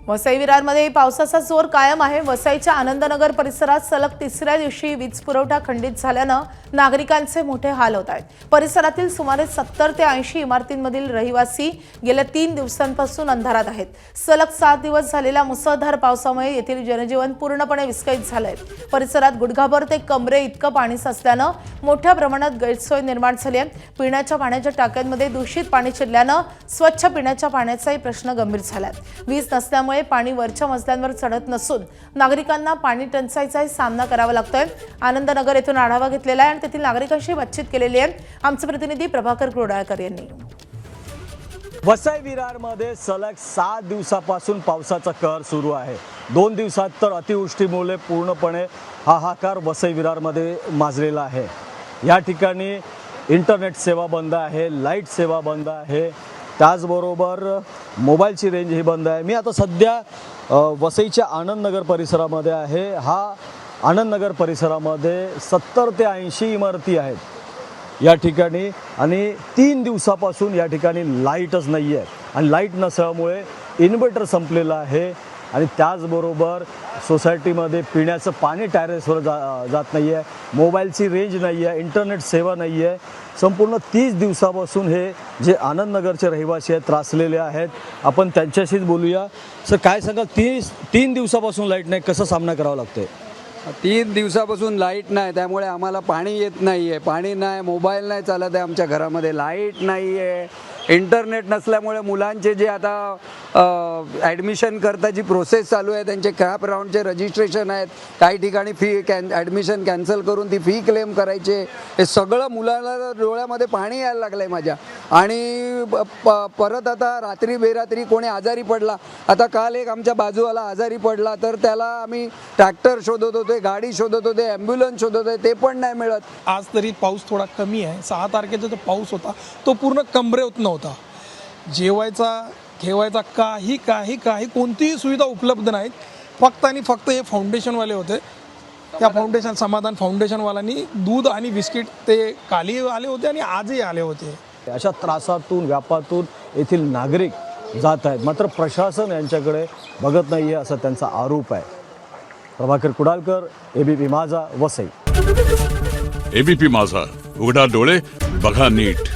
वसई विरारमध्ये पावसाचा जोर कायम आहे। वसईच्या आनंदनगर परिसरात सलग तिसऱ्या दिवशी वीज पुरवठा खंडित झाल्यानं नागरिकांचे मोठे हाल होत आहेत। परिसरातील सुमारे 70 ते 80 इमारतींमधील रहिवासी गेल्या 3 दिवसांपासून अंधारात आहेत। सलग 7 दिवस झालेल्या मुसळधार पावसामुळे येथील जनजीवन पूर्णपणे विस्कळीत झालंय। परिसरात गुडघाभर ते कमरे इतकं पाणी साचल्यानं मोठ्या प्रमाणात गैरसोय निर्माण झाली आहे। पिण्याच्या पाण्याच्या टाक्यांमध्ये दूषित पाणी शिरल्यानं स्वच्छ पिण्याच्या पाण्याचाही प्रश्न गंभीर झालाय। वीज नसल्यामुळे पाणी वरच्या मजल्यांवर चढत नसून नागरिकांना पाणी टंचाईचा सामना करावा लागतोय। आनंदनगर येथून आढावा घेतलेला आहे आणि तेथील नागरिकांशी बातचीत केलेली आहे आमचे प्रतिनिधी प्रभाकर कुडाळकर यांनी। वसई विरारमध्ये सलग 7 दिवसापासून पावसाचा कहर सुरू आहे। 2 दिवसात तर अतिवृष्टीमुळे पूर्णपणे हाहाकार वसई विरारमध्ये माजलेला आहे। या ठिकाणी इंटरनेट सेवा बंद आहे, लाईट सेवा बंद आहे, त्याचबरोबर मोबाईलची रेंज ही बंद आहे। मी आता सध्या वसईच्या आनंदनगर परिसरामध्ये आहे। हा आनंदनगर परिसरामध्ये 70 ते 80 इमारती आहेत या ठिकाणी आणि 3 दिवसापासून या ठिकाणी लाईटच नाही आहे आणि लाईट नसल्यामुळे इन्व्हर्टर संपलेला आहे आणि त्याचबरोबर सोसायटीमध्ये पिण्याचं पाणी टॅरेसवर जात नाही आहे, मोबाईलची रेंज नाही आहे, इंटरनेट सेवा नाही आहे। संपूर्ण 30 दिवसापासून हे जे आनंदनगरचे रहिवासी आहेत त्रासलेले आहेत। आपण त्यांच्याशीच बोलूया। सर काय सांगाल, 3 दिवसापासून लाईट नाही, कसा सामना करावा लागतोय? 3 दिवसापासून लाईट नाही, त्यामुळे आम्हाला पाणी येत नाही आहे, पाणी नाही, मोबाईल नाही चालत आहे आमच्या घरामध्ये, लाईट नाही आहे, इंटरनेट नसल्यामुळे मुलांचे जे आता ॲडमिशन करता जी प्रोसेस चालू आहे त्यांचे कॅप राऊंडचे रजिस्ट्रेशन आहेत, काही ठिकाणी ॲडमिशन कॅन्सल करून ती फी क्लेम करायचे, हे सगळं मुलांना डोळ्यामध्ये पाणी यायला लागलं आहे माझ्या। आणि परत आता रात्री बेरात्री कोणी आजारी पडला, आता काल एक आमच्या बाजूवाला आजारी पडला तर त्याला आम्ही ट्रॅक्टर शोधत होते, गाडी शोधत होते, ॲम्ब्युलन्स शोधत होते, ते पण नाही मिळत। आज तरी पाऊस थोडा कमी आहे। 6 तारखेचा जो पाऊस होता तो पूर्ण कमरेवत नव्हता। जेवायचा ठेवायचा काही कोणतीही सुविधा उपलब्ध नाहीत। फक्त आणि फक्त हे फाउंडेशनवाले होते। त्या फाउंडेशन समाधान फाउंडेशनवाल्यांनी दूध आणि बिस्किट ते काली आले होते आणि आजही आले होते। अशा त्रासातून व्यापातून येथील नागरिक जात आहेत, मात्र प्रशासन यांच्याकडे बघत नाही आहे असा त्यांचा आरोप आहे। प्रभाकर कुडाळकर, एबीपी माझा, वसई। एबीपी माझा, उघडा डोळे बघा नीट।